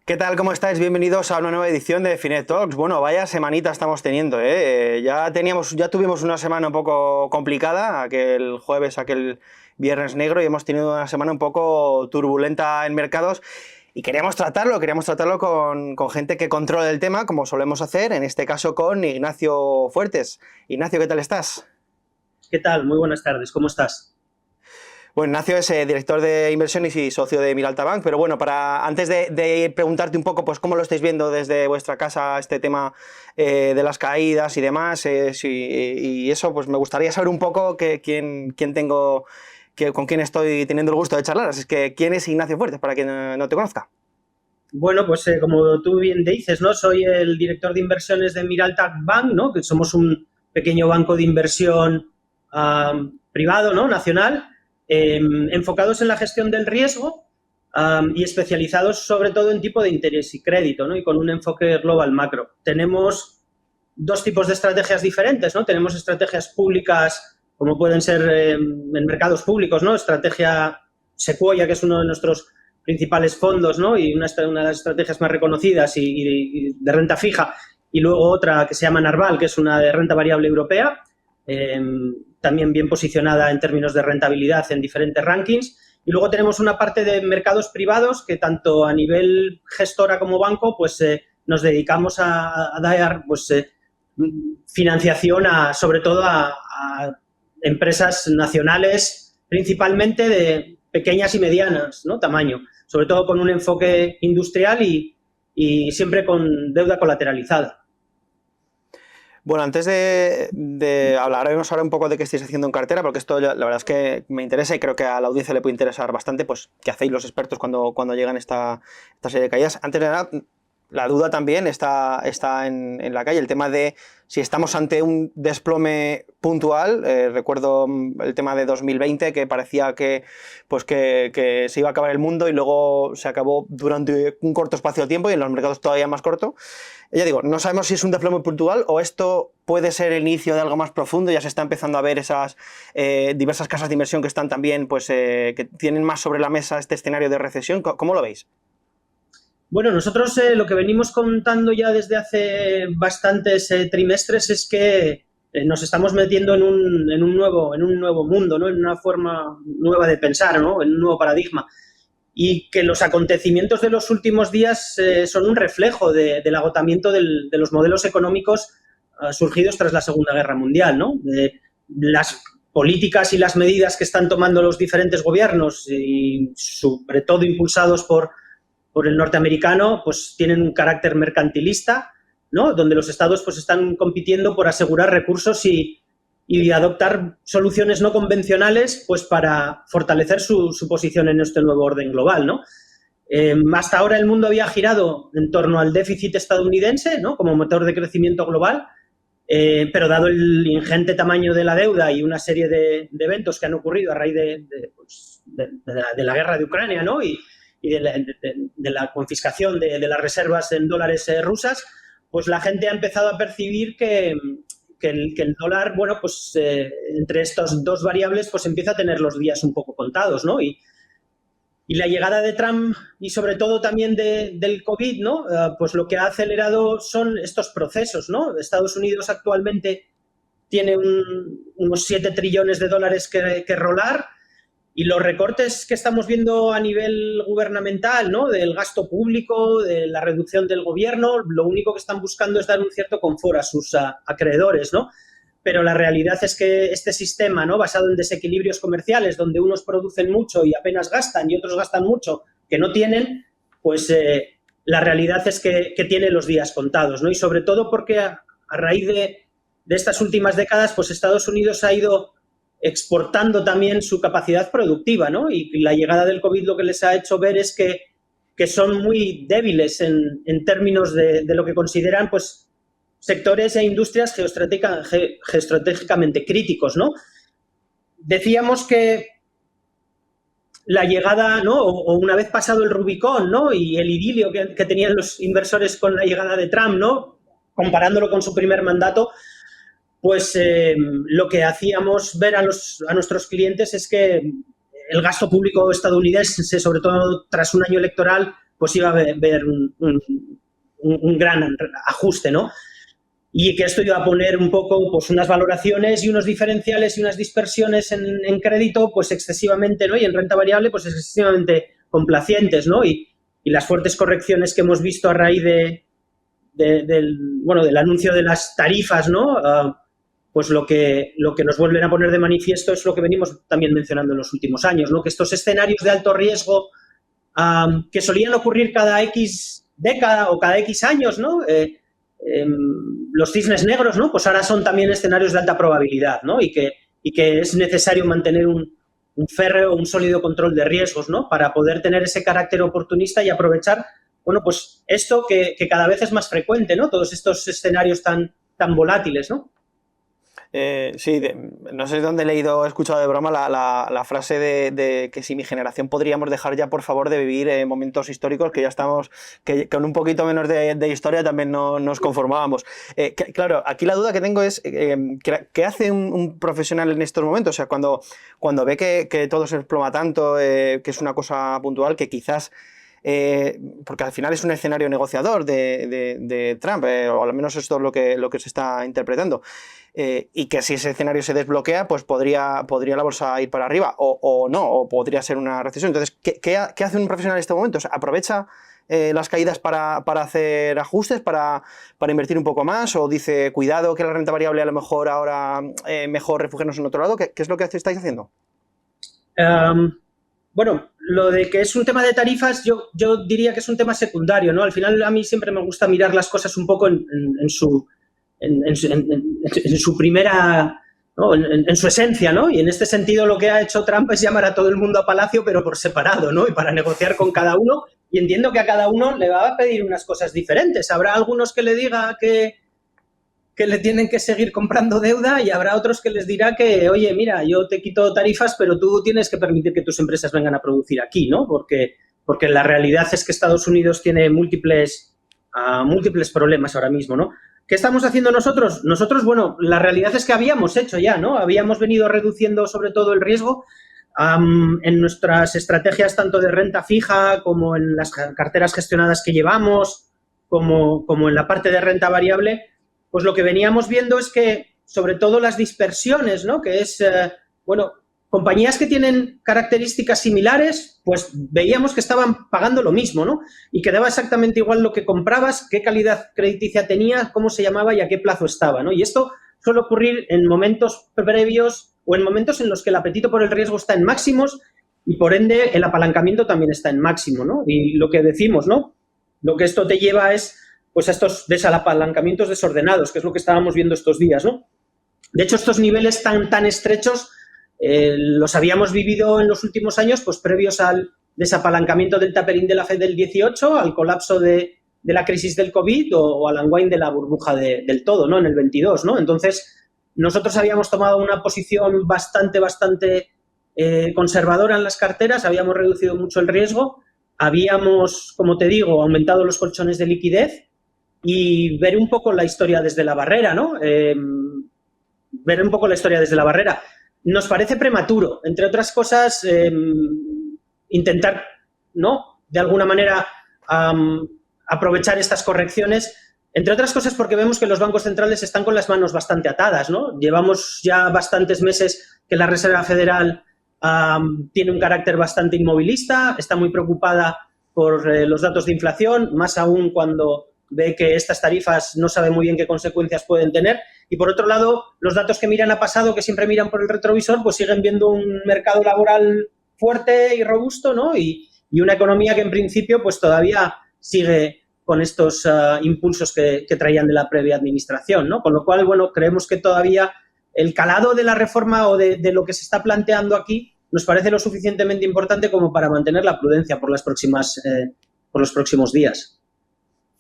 ¿Qué tal? ¿Cómo estáis? Bienvenidos a una nueva edición de Finet Talks. Bueno, vaya semanita estamos teniendo, ¿eh? Ya tuvimos una semana un poco complicada, aquel jueves, aquel viernes negro, y hemos tenido una semana un poco turbulenta en mercados. Y queríamos tratarlo con gente que controle el tema, como solemos hacer, en este caso con Ignacio Fuertes. Ignacio, ¿qué tal estás? ¿Qué tal? Muy buenas tardes, ¿cómo estás? Bueno, Ignacio es director de inversiones y socio de Miralta Bank, pero bueno, antes de preguntarte un poco, pues cómo lo estáis viendo desde vuestra casa este tema de las caídas y demás, y eso, pues me gustaría saber un poco quién tengo, con quién estoy teniendo el gusto de charlar. Así es que, ¿quién es Ignacio Fuertes, para quien no te conozca? Bueno, pues como tú bien dices, ¿no? Soy el director de inversiones de Miralta Bank, ¿no? Que somos un pequeño banco de inversión privado, ¿no? Nacional, enfocados en la gestión del riesgo y especializados sobre todo en tipo de interés y crédito, ¿no? Y con un enfoque global macro. Tenemos dos tipos de estrategias diferentes, ¿no? Tenemos estrategias públicas, como pueden ser en mercados públicos, ¿no? Estrategia Sequoia, que es uno de nuestros principales fondos, ¿no? Y una de las estrategias más reconocidas y de renta fija. Y luego otra que se llama Narval, que es una de renta variable europea, también bien posicionada en términos de rentabilidad en diferentes rankings. Y luego tenemos una parte de mercados privados que tanto a nivel gestora como banco, pues nos dedicamos a dar pues, financiación sobre todo a empresas nacionales, principalmente de pequeñas y medianas, ¿no? Tamaño, sobre todo con un enfoque industrial y siempre con deuda colateralizada. Bueno, antes de hablaremos ahora un poco de qué estáis haciendo en cartera, porque esto la verdad es que me interesa y creo que a la audiencia le puede interesar bastante, pues qué hacéis los expertos cuando llegan esta serie de caídas. Antes de nada, la duda también está en la calle, el tema de si estamos ante un desplome puntual. Recuerdo el tema de 2020, que parecía que se iba a acabar el mundo y luego se acabó durante un corto espacio de tiempo y en los mercados todavía más corto. Ya digo, no sabemos si es un desplome puntual o esto puede ser el inicio de algo más profundo. Ya se está empezando a ver esas diversas casas de inversión que están también, pues, que tienen más sobre la mesa este escenario de recesión. ¿Cómo lo veis? Bueno, nosotros lo que venimos contando ya desde hace bastantes trimestres es que nos estamos metiendo en un nuevo mundo, ¿no? En una forma nueva de pensar, ¿no? En un nuevo paradigma. Y que los acontecimientos de los últimos días son un reflejo del agotamiento de los modelos económicos surgidos tras la Segunda Guerra Mundial, ¿no? Las políticas y las medidas que están tomando los diferentes gobiernos y sobre todo impulsados por el norteamericano, pues tienen un carácter mercantilista, ¿no? Donde los estados pues están compitiendo por asegurar recursos y adoptar soluciones no convencionales pues para fortalecer su posición en este nuevo orden global, ¿no? Hasta ahora el mundo había girado en torno al déficit estadounidense, ¿no? Como motor de crecimiento global, pero dado el ingente tamaño de la deuda y una serie de eventos que han ocurrido a raíz de la guerra de Ucrania, ¿no? Y de la confiscación de las reservas en dólares rusas, pues la gente ha empezado a percibir que el dólar, bueno, pues entre estas dos variables, pues empieza a tener los días un poco contados, ¿no? Y la llegada de Trump y sobre todo también del COVID, ¿no? Pues lo que ha acelerado son estos procesos, ¿no? Estados Unidos actualmente tiene unos 7 trillones de dólares que rolar. Y los recortes que estamos viendo a nivel gubernamental, ¿no? Del gasto público, de la reducción del gobierno, lo único que están buscando es dar un cierto confort a sus acreedores, ¿no? Pero la realidad es que este sistema, ¿no? Basado en desequilibrios comerciales, donde unos producen mucho y apenas gastan y otros gastan mucho que no tienen, pues la realidad es que tiene los días contados, ¿no? Y sobre todo porque a raíz de estas últimas décadas, pues Estados Unidos ha ido exportando también su capacidad productiva, ¿no? Y la llegada del COVID lo que les ha hecho ver es que son muy débiles en términos de lo que consideran, pues, sectores e industrias geoestratégicamente críticos, ¿no? Decíamos que la llegada, ¿no? O una vez pasado el Rubicón, ¿no? Y el idilio que tenían los inversores con la llegada de Trump, ¿no? Comparándolo con su primer mandato, pues lo que hacíamos ver a nuestros clientes es que el gasto público estadounidense, sobre todo tras un año electoral, pues iba a haber un gran ajuste, ¿no? Y que esto iba a poner un poco pues unas valoraciones y unos diferenciales y unas dispersiones en crédito pues excesivamente, ¿no? Y en renta variable pues excesivamente complacientes, ¿no? Y las fuertes correcciones que hemos visto a raíz del anuncio de las tarifas, ¿no? Pues lo que nos vuelven a poner de manifiesto es lo que venimos también mencionando en los últimos años, ¿no? Que estos escenarios de alto riesgo que solían ocurrir cada X década o cada X años, ¿no? Los cisnes negros, ¿no? Pues ahora son también escenarios de alta probabilidad, ¿no? Y que es necesario mantener un férreo, un sólido control de riesgos, ¿no? Para poder tener ese carácter oportunista y aprovechar, bueno, pues esto que cada vez es más frecuente, ¿no? Todos estos escenarios tan volátiles, ¿no? Sí, no sé dónde he leído, he escuchado de broma la frase de que si mi generación podríamos dejar ya, por favor, de vivir momentos históricos, que ya estamos, que con un poquito menos de historia también no nos conformábamos. Claro, aquí la duda que tengo es, ¿qué hace un profesional en estos momentos? O sea, cuando ve que todo se desploma tanto, que es una cosa puntual, que quizás... porque al final es un escenario negociador de Trump, o al menos esto es lo que se está interpretando. Y que si ese escenario se desbloquea, pues podría la bolsa ir para arriba, o no, o podría ser una recesión. Entonces, ¿qué hace un profesional en este momento? O sea, ¿aprovecha las caídas para hacer ajustes, para invertir un poco más? ¿O dice, cuidado que la renta variable a lo mejor ahora mejor refugiarnos en otro lado? ¿Qué es lo que estáis haciendo? Bueno, lo de que es un tema de tarifas, yo diría que es un tema secundario, ¿no? Al final a mí siempre me gusta mirar las cosas un poco en su primera, ¿no? en su esencia, ¿no? Y en este sentido lo que ha hecho Trump es llamar a todo el mundo a palacio, pero por separado, ¿no? Y para negociar con cada uno. Y entiendo que a cada uno le va a pedir unas cosas diferentes. Habrá algunos que le diga que le tienen que seguir comprando deuda y habrá otros que les dirá que, oye, mira, yo te quito tarifas, pero tú tienes que permitir que tus empresas vengan a producir aquí, ¿no? Porque la realidad es que Estados Unidos tiene múltiples problemas ahora mismo, ¿no? ¿Qué estamos haciendo nosotros? Nosotros, bueno, la realidad es que habíamos hecho ya, ¿no? Habíamos venido reduciendo sobre todo el riesgo en nuestras estrategias tanto de renta fija como en las carteras gestionadas que llevamos, como en la parte de renta variable. Pues lo que veníamos viendo es que, sobre todo las dispersiones, ¿no? Que es, compañías que tienen características similares, pues veíamos que estaban pagando lo mismo, ¿no? Y que daba exactamente igual lo que comprabas, qué calidad crediticia tenía, cómo se llamaba y a qué plazo estaba, ¿no? Y esto suele ocurrir en momentos previos o en momentos en los que el apetito por el riesgo está en máximos y, por ende, el apalancamiento también está en máximo, ¿no? Y lo que decimos, ¿no? Lo que esto te lleva es pues a estos desapalancamientos desordenados, que es lo que estábamos viendo estos días, ¿no? De hecho, estos niveles tan estrechos los habíamos vivido en los últimos años, pues previos al desapalancamiento del tapering de la Fed del 18, al colapso de la crisis del COVID o al unwind de la burbuja del todo, ¿no? En el 22, ¿no? Entonces, nosotros habíamos tomado una posición bastante conservadora en las carteras, habíamos reducido mucho el riesgo, habíamos, como te digo, aumentado los colchones de liquidez y ver un poco la historia desde la barrera, ¿no? Ver un poco la historia desde la barrera. Nos parece prematuro, entre otras cosas, intentar, ¿no? De alguna manera aprovechar estas correcciones, entre otras cosas porque vemos que los bancos centrales están con las manos bastante atadas, ¿no? Llevamos ya bastantes meses que la Reserva Federal tiene un carácter bastante inmovilista, está muy preocupada por los datos de inflación, más aún cuando ve que estas tarifas no sabe muy bien qué consecuencias pueden tener. Y por otro lado, los datos que miran a pasado, que siempre miran por el retrovisor, pues siguen viendo un mercado laboral fuerte y robusto, ¿no? Y una economía que en principio pues todavía sigue con estos impulsos que traían de la previa administración, ¿no? Con lo cual, bueno, creemos que todavía el calado de la reforma o de lo que se está planteando aquí nos parece lo suficientemente importante como para mantener la prudencia por los próximos días.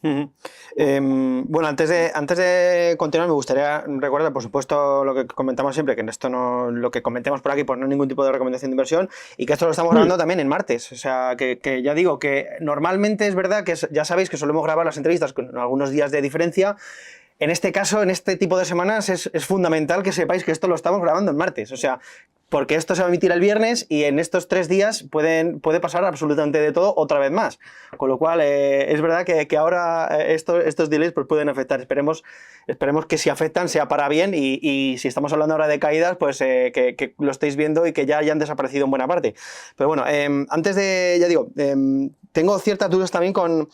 Bueno, antes de continuar me gustaría recordar, por supuesto, lo que comentamos siempre, que en esto no, lo que comentemos por aquí pues no es ningún tipo de recomendación de inversión y que esto lo estamos grabando también en martes, o sea, que ya digo que normalmente es verdad que ya sabéis que solemos grabar las entrevistas con algunos días de diferencia. en este caso, en este tipo de semanas, es fundamental que sepáis que esto lo estamos grabando el martes. O sea, porque esto se va a emitir el viernes y en estos 3 días puede pasar absolutamente de todo otra vez más. Con lo cual, es verdad que ahora estos delays pues, pueden afectar. Esperemos que si afectan sea para bien y si estamos hablando ahora de caídas, pues que lo estéis viendo y que ya hayan desaparecido en buena parte. Pero bueno, antes de, ya digo, tengo ciertas dudas también con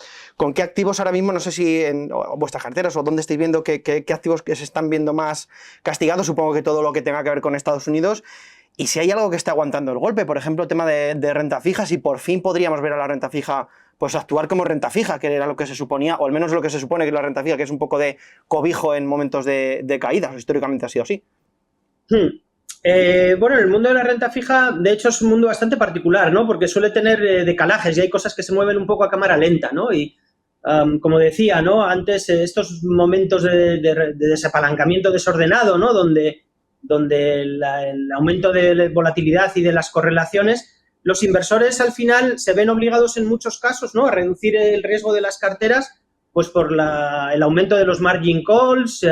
qué activos ahora mismo, no sé si en vuestras carteras o dónde estáis viendo qué activos que se están viendo más castigados, supongo que todo lo que tenga que ver con Estados Unidos, y si hay algo que esté aguantando el golpe, por ejemplo, el tema de renta fija, si por fin podríamos ver a la renta fija pues actuar como renta fija, que era lo que se suponía, o al menos lo que se supone que es la renta fija, que es un poco de cobijo en momentos de caídas, históricamente ha sido así. Bueno, el mundo de la renta fija, de hecho, es un mundo bastante particular, ¿no? Porque suele tener decalajes y hay cosas que se mueven un poco a cámara lenta, ¿no? Y como decía, ¿no? Antes, estos momentos de desapalancamiento desordenado, ¿no? Donde el aumento de la volatilidad y de las correlaciones, los inversores al final se ven obligados en muchos casos, ¿no? A reducir el riesgo de las carteras, pues por el aumento de los margin calls,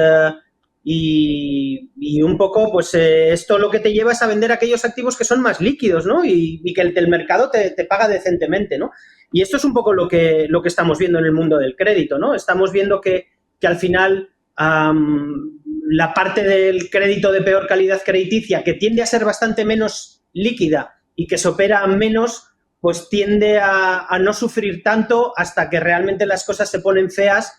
y un poco, pues esto lo que te lleva es a vender aquellos activos que son más líquidos, ¿no? Y que el mercado te paga decentemente, ¿no? Y esto es un poco lo que estamos viendo en el mundo del crédito, ¿no? Estamos viendo que al final la parte del crédito de peor calidad crediticia, que tiende a ser bastante menos líquida y que se opera menos, pues tiende a no sufrir tanto hasta que realmente las cosas se ponen feas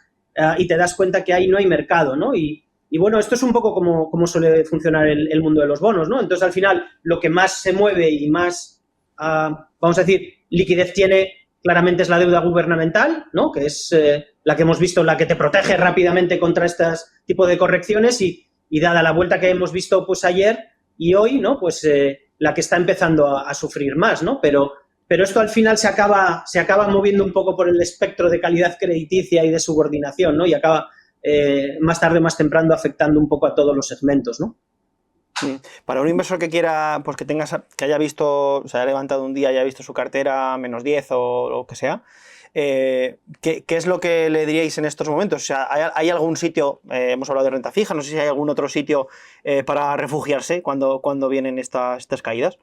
y te das cuenta que ahí no hay mercado, ¿no? Y bueno, esto es un poco como suele funcionar el mundo de los bonos, ¿no? Entonces, al final, lo que más se mueve y más, vamos a decir, liquidez tiene, claramente es la deuda gubernamental, ¿no? Que es la que hemos visto, la que te protege rápidamente contra este tipo de correcciones y dada la vuelta que hemos visto pues ayer y hoy, ¿no? Pues la que está empezando a sufrir más, ¿no? Pero esto al final se acaba moviendo un poco por el espectro de calidad crediticia y de subordinación, ¿no? Y acaba más tarde, más temprano, afectando un poco a todos los segmentos, ¿no? Para un inversor que quiera, pues que haya visto, se haya levantado un día, haya visto su cartera menos 10 o lo que sea, ¿qué es lo que le diríais en estos momentos? O sea, ¿hay algún sitio, hemos hablado de renta fija, no sé si hay algún otro sitio para refugiarse cuando vienen estas caídas?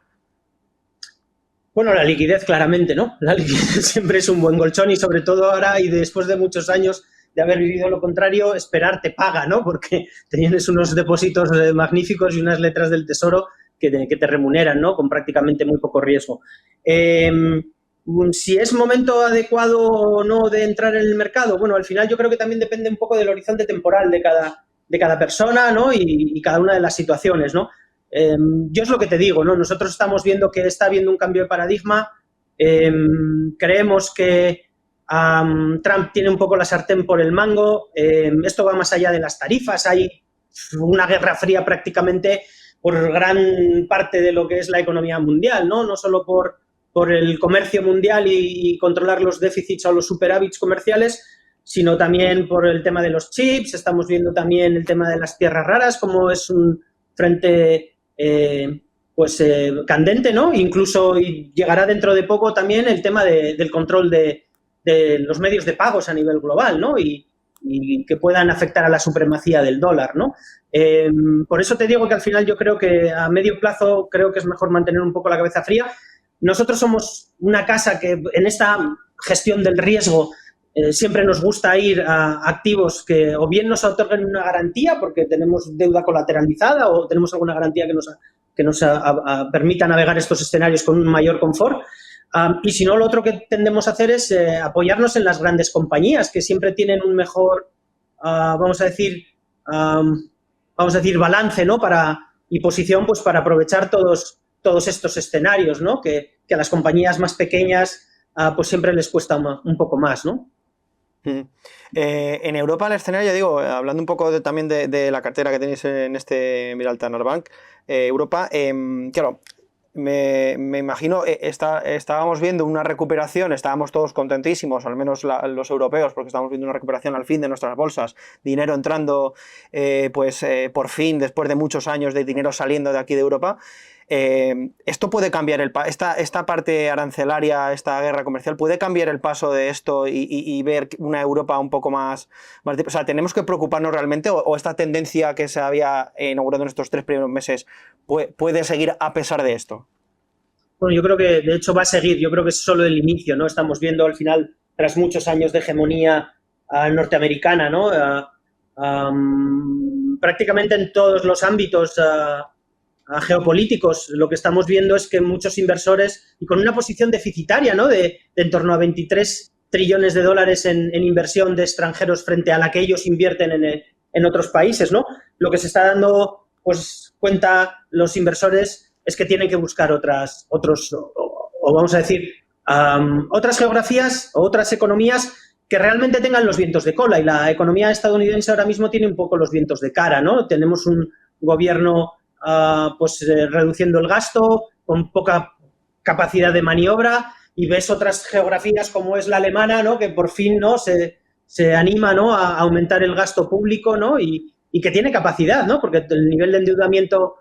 Bueno, la liquidez claramente, ¿no? La liquidez siempre es un buen colchón y sobre todo ahora y después de muchos años de haber vivido lo contrario, esperar te paga, ¿no? Porque tienes unos depósitos magníficos y unas letras del tesoro que te remuneran, ¿no? Con prácticamente muy poco riesgo. Si es momento adecuado o no de entrar en el mercado, bueno, al final yo creo que también depende un poco del horizonte temporal de cada persona, ¿no? Y cada una de las situaciones, ¿no? Yo es lo que te digo, ¿no? Nosotros estamos viendo que está habiendo un cambio de paradigma. Creemos que Trump tiene un poco la sartén por el mango. Esto va más allá de las tarifas. Hay una guerra fría prácticamente por gran parte de lo que es la economía mundial, ¿no? No solo por el comercio mundial y controlar los déficits o los superávits comerciales, sino también por el tema de los chips. Estamos viendo también el tema de las tierras raras, como es un frente candente, ¿no? Incluso llegará dentro de poco también el tema del control de los medios de pagos a nivel global, ¿no? Y que puedan afectar a la supremacía del dólar, ¿no? Por eso te digo que al final yo creo que a medio plazo creo que es mejor mantener un poco la cabeza fría. Nosotros somos una casa que en esta gestión del riesgo siempre nos gusta ir a activos que o bien nos otorguen una garantía porque tenemos deuda colateralizada o tenemos alguna garantía que nos permita navegar estos escenarios con un mayor confort. Y si no, lo otro que tendemos a hacer es apoyarnos en las grandes compañías que siempre tienen un mejor, vamos a decir, balance, ¿no? Y posición, pues para aprovechar todos estos escenarios, ¿no? Que a las compañías más pequeñas pues siempre les cuesta un poco más, ¿no? En Europa el escenario, ya digo, hablando un poco también de la cartera que tenéis en este Miralta Norbank, Europa, claro, me imagino, estábamos viendo una recuperación, estábamos todos contentísimos, al menos los europeos, porque estábamos viendo una recuperación al fin de nuestras bolsas, dinero entrando, por fin, después de muchos años de dinero saliendo de aquí de Europa. ¿Esto puede cambiar esta parte arancelaria, esta guerra comercial, puede cambiar el paso de esto y ver una Europa un poco más o sea, ¿tenemos que preocuparnos realmente o esta tendencia que se había inaugurado en estos 3 primeros meses puede seguir a pesar de esto? Bueno, yo creo que de hecho va a seguir, yo creo que es solo el inicio, ¿no? Estamos viendo al final, tras muchos años de hegemonía norteamericana, ¿no? Prácticamente en todos los ámbitos geopolíticos, lo que estamos viendo es que muchos inversores, y con una posición deficitaria, ¿no? De en torno a 23 trillones de dólares en inversión de extranjeros frente a la que ellos invierten en otros países, ¿no? Lo que se está dando pues cuenta los inversores es que tienen que buscar vamos a decir, otras geografías o otras economías que realmente tengan los vientos de cola. Y la economía estadounidense ahora mismo tiene un poco los vientos de cara, ¿no? Tenemos un gobierno reduciendo el gasto, con poca capacidad de maniobra, y ves otras geografías como es la alemana, ¿no? Que por fin, ¿no? se anima, ¿no? A aumentar el gasto público, ¿no? Y que tiene capacidad, ¿no? Porque el nivel de endeudamiento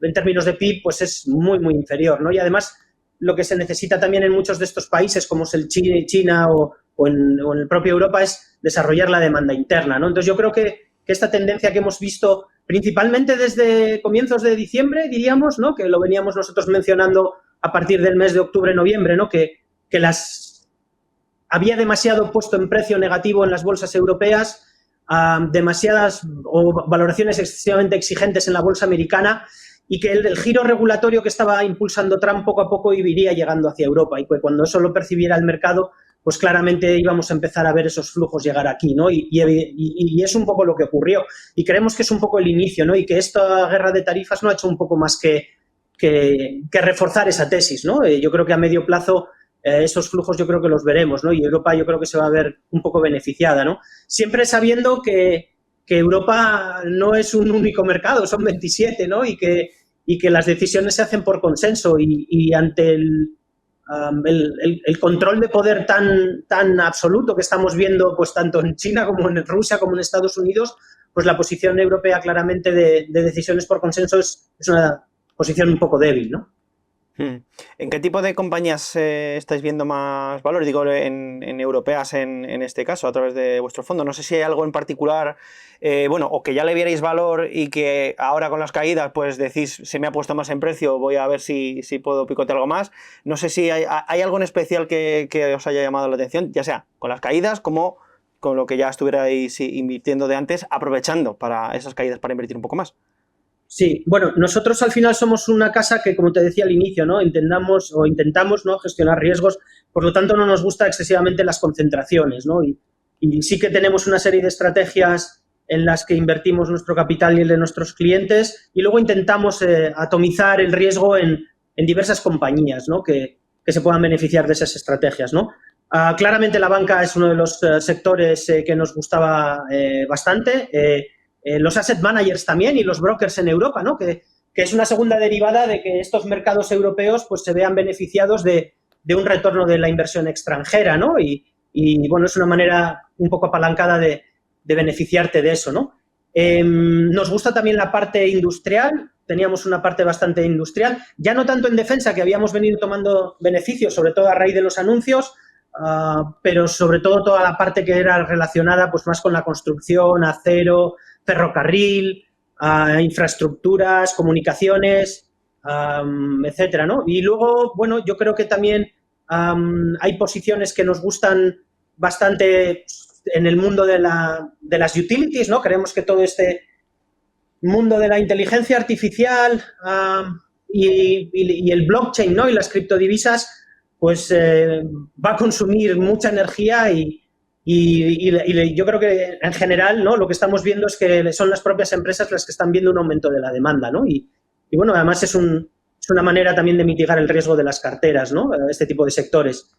en términos de PIB, pues es muy, muy inferior, ¿no? Y además, lo que se necesita también en muchos de estos países, como es el China o en el propio Europa, es desarrollar la demanda interna, ¿no? Entonces, yo creo que esta tendencia que hemos visto principalmente desde comienzos de diciembre, diríamos, ¿no? Que lo veníamos nosotros mencionando a partir del mes de octubre-noviembre, ¿no? Que había demasiado puesto en precio negativo en las bolsas europeas, demasiadas valoraciones excesivamente exigentes en la bolsa americana, y que el giro regulatorio que estaba impulsando Trump poco a poco iría llegando hacia Europa, y que cuando eso lo percibiera el mercado, pues claramente íbamos a empezar a ver esos flujos llegar aquí, ¿no? Y es un poco lo que ocurrió. Y creemos que es un poco el inicio, ¿no? Y que esta guerra de tarifas no ha hecho un poco más que reforzar esa tesis, ¿no? Yo creo que a medio plazo esos flujos yo creo que los veremos, ¿no? Y Europa yo creo que se va a ver un poco beneficiada, ¿no? Siempre sabiendo que Europa no es un único mercado, son 27, ¿no? Y que las decisiones se hacen por consenso, y ante el control de poder tan absoluto que estamos viendo, pues tanto en China como en Rusia como en Estados Unidos, pues la posición europea claramente de decisiones por consenso es una posición un poco débil, ¿no? ¿En qué tipo de compañías estáis viendo más valor? Digo, en europeas en este caso, a través de vuestro fondo. No sé si hay algo en particular, o que ya le vierais valor y que ahora con las caídas pues decís, se me ha puesto más en precio, voy a ver si puedo picotear algo más. No sé si hay algo en especial que os haya llamado la atención, ya sea con las caídas como con lo que ya estuvierais invirtiendo de antes, aprovechando para esas caídas para invertir un poco más. Sí, bueno, nosotros al final somos una casa que, como te decía al inicio, ¿no? Intentamos, ¿no? Gestionar riesgos, por lo tanto no nos gusta excesivamente las concentraciones, ¿no? Y sí que tenemos una serie de estrategias en las que invertimos nuestro capital y el de nuestros clientes, y luego intentamos atomizar el riesgo en diversas compañías, ¿no? Que se puedan beneficiar de esas estrategias, ¿no? Claramente la banca es uno de los sectores que nos gustaba bastante. Los asset managers también y los brokers en Europa, ¿no? Que es una segunda derivada de que estos mercados europeos pues se vean beneficiados de un retorno de la inversión extranjera, ¿no? Y bueno, es una manera un poco apalancada de beneficiarte de eso, ¿no? Nos gusta también la parte industrial, teníamos una parte bastante industrial, ya no tanto en defensa, que habíamos venido tomando beneficios, sobre todo a raíz de los anuncios, pero sobre todo toda la parte que era relacionada pues más con la construcción, acero, ferrocarril, infraestructuras, comunicaciones, etcétera, ¿no? Y luego, bueno, yo creo que también hay posiciones que nos gustan bastante en el mundo de las utilities, ¿no? Creemos que todo este mundo de la inteligencia artificial y el blockchain, ¿no? Y las criptodivisas, pues va a consumir mucha energía y yo creo que en general, ¿no? Lo que estamos viendo es que son las propias empresas las que están viendo un aumento de la demanda, ¿no? Y bueno, además es una manera también de mitigar el riesgo de las carteras, ¿no? Este tipo de sectores.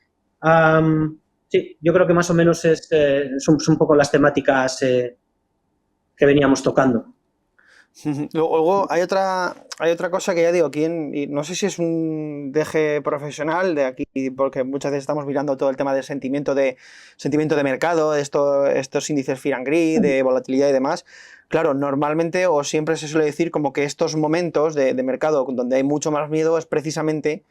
Sí, yo creo que más o menos son un poco las temáticas que veníamos tocando. Luego hay otra cosa que ya digo, y no sé si es un deje profesional de aquí, porque muchas veces estamos mirando todo el tema del sentimiento de mercado, estos índices Fear and Greed, de volatilidad y demás. Claro, normalmente o siempre se suele decir como que estos momentos de mercado donde hay mucho más miedo es precisamente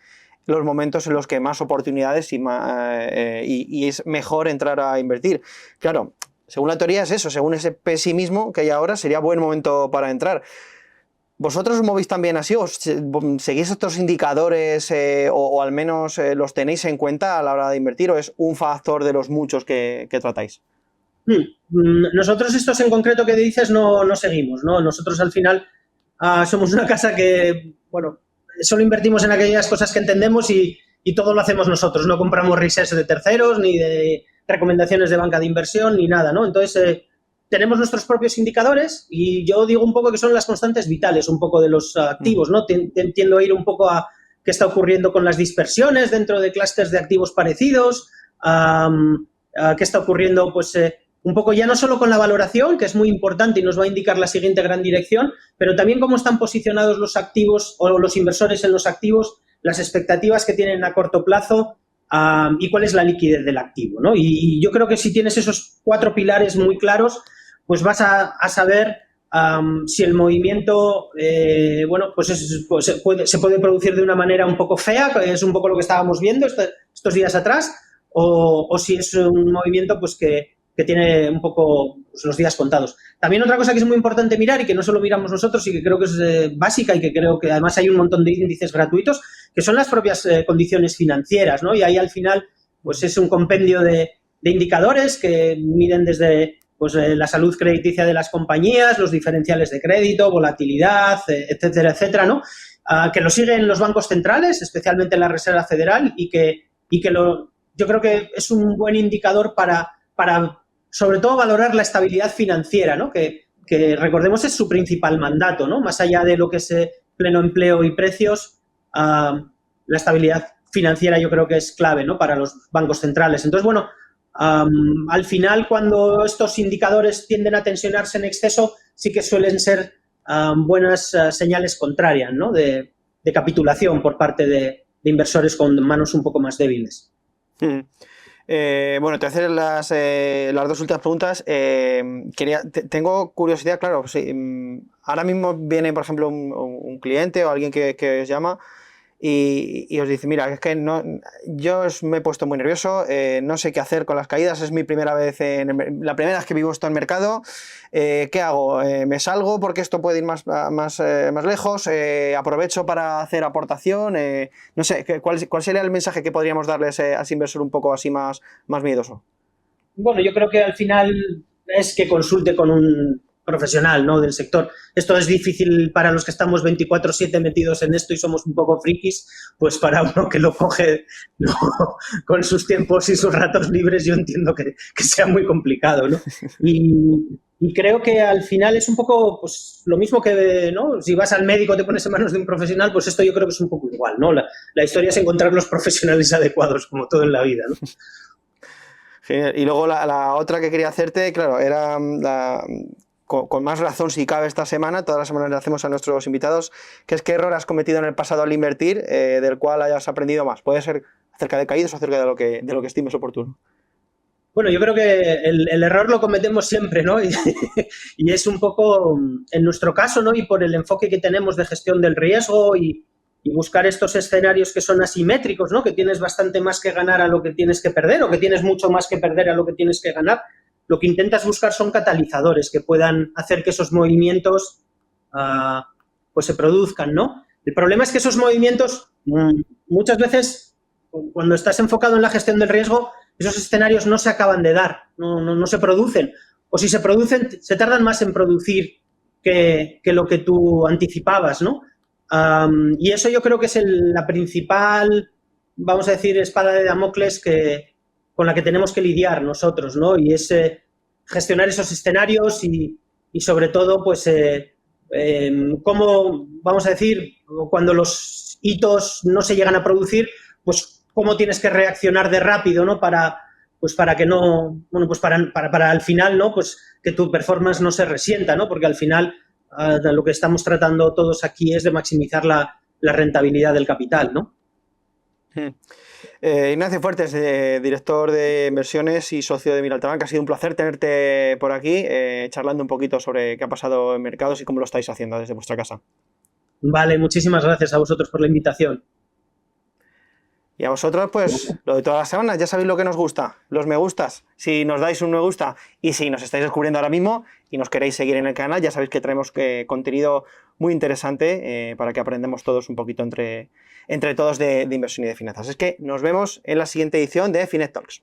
los momentos en los que más oportunidades y es mejor entrar a invertir. Claro, según la teoría es eso, según ese pesimismo que hay ahora, sería buen momento para entrar. ¿Vosotros os movéis también así? ¿Os seguís estos indicadores o al menos los tenéis en cuenta a la hora de invertir o es un factor de los muchos que tratáis? Nosotros estos en concreto que dices no seguimos, ¿no? Nosotros al final somos una casa que, bueno, solo invertimos en aquellas cosas que entendemos y todo lo hacemos nosotros. No compramos research de terceros ni de recomendaciones de banca de inversión ni nada, ¿no? Entonces, tenemos nuestros propios indicadores y yo digo un poco que son las constantes vitales, un poco de los activos, ¿no? Tiendo a ir un poco a qué está ocurriendo con las dispersiones dentro de clústeres de activos parecidos, qué está ocurriendo, pues, un poco ya no solo con la valoración, que es muy importante y nos va a indicar la siguiente gran dirección, pero también cómo están posicionados los activos o los inversores en los activos, las expectativas que tienen a corto plazo y cuál es la liquidez del activo, ¿no? Y yo creo que si tienes esos 4 pilares muy claros, pues vas a saber si el movimiento, bueno, pues se puede producir de una manera un poco fea, que es un poco lo que estábamos viendo estos días atrás, o si es un movimiento pues que tiene un poco pues, los días contados. También otra cosa que es muy importante mirar y que no solo miramos nosotros y que creo que es básica y que creo que además hay un montón de índices gratuitos, que son las propias condiciones financieras, ¿no? Y ahí al final pues es un compendio de indicadores que miden desde pues, la salud crediticia de las compañías, los diferenciales de crédito, volatilidad, etcétera, etcétera, ¿no? Que lo siguen los bancos centrales, especialmente la Reserva Federal, y que yo creo que es un buen indicador para sobre todo valorar la estabilidad financiera, ¿no? Que recordemos es su principal mandato, ¿no? Más allá de lo que es pleno empleo y precios, la estabilidad financiera yo creo que es clave, ¿no? Para los bancos centrales. Entonces, bueno, al final cuando estos indicadores tienden a tensionarse en exceso, sí que suelen ser buenas señales contrarias, ¿no? De capitulación por parte de inversores con manos un poco más débiles. Bueno, te voy a hacer las dos últimas preguntas. Tengo curiosidad, claro. Sí, ahora mismo viene, por ejemplo, un cliente o alguien que os llama y os dice, mira, es que yo me he puesto muy nervioso, no sé qué hacer con las caídas, es mi primera vez, la primera vez que vivo esto en mercado, ¿qué hago? ¿Me salgo porque esto puede ir más lejos? ¿Aprovecho para hacer aportación? No sé, ¿cuál sería el mensaje que podríamos darles a ese inversor un poco así más miedoso? Bueno, yo creo que al final es que consulte con un profesional, ¿no? Del sector. Esto es difícil para los que estamos 24/7 metidos en esto y somos un poco frikis, pues para uno que lo coge ¿no? con sus tiempos y sus ratos libres, yo entiendo que sea muy complicado, ¿no? Y creo que al final es un poco pues lo mismo que, ¿no? Si vas al médico te pones en manos de un profesional, pues esto yo creo que es un poco igual, ¿no? La historia es encontrar los profesionales adecuados, como todo en la vida, ¿no? Genial. Y luego la otra que quería hacerte, claro, era con más razón si cabe esta semana, todas las semanas le hacemos a nuestros invitados, que es qué error has cometido en el pasado al invertir, del cual hayas aprendido más. Puede ser acerca de caídas o acerca de lo que estimes oportuno. Bueno, yo creo que el error lo cometemos siempre, ¿no? Y es un poco, en nuestro caso, ¿no? Y por el enfoque que tenemos de gestión del riesgo y buscar estos escenarios que son asimétricos, ¿no? Que tienes bastante más que ganar a lo que tienes que perder o que tienes mucho más que perder a lo que tienes que ganar. Lo que intentas buscar son catalizadores que puedan hacer que esos movimientos pues se produzcan, ¿no? El problema es que esos movimientos muchas veces, cuando estás enfocado en la gestión del riesgo, esos escenarios no se acaban de dar, no se producen. O si se producen, se tardan más en producir que lo que tú anticipabas, ¿no? Y eso yo creo que es la principal, vamos a decir, espada de Damocles con la que tenemos que lidiar nosotros, ¿no? Y es gestionar esos escenarios y sobre todo, pues, cómo, vamos a decir, cuando los hitos no se llegan a producir, pues, cómo tienes que reaccionar de rápido, ¿no? Para que no, bueno, pues para al final, ¿no? Pues que tu performance no se resienta, ¿no? Porque al final lo que estamos tratando todos aquí es de maximizar la rentabilidad del capital, ¿no? Ignacio Fuertes, director de inversiones y socio de Miraltabank, ha sido un placer tenerte por aquí, charlando un poquito sobre qué ha pasado en mercados y cómo lo estáis haciendo desde vuestra casa. Vale, muchísimas gracias a vosotros por la invitación. Y a vosotros, pues, lo de todas las semanas, ya sabéis lo que nos gusta, los me gustas. Si nos dais un me gusta y si nos estáis descubriendo ahora mismo y nos queréis seguir en el canal, ya sabéis que traemos contenido muy interesante para que aprendamos todos un poquito entre todos de inversión y de finanzas. Es que nos vemos en la siguiente edición de Finet Talks.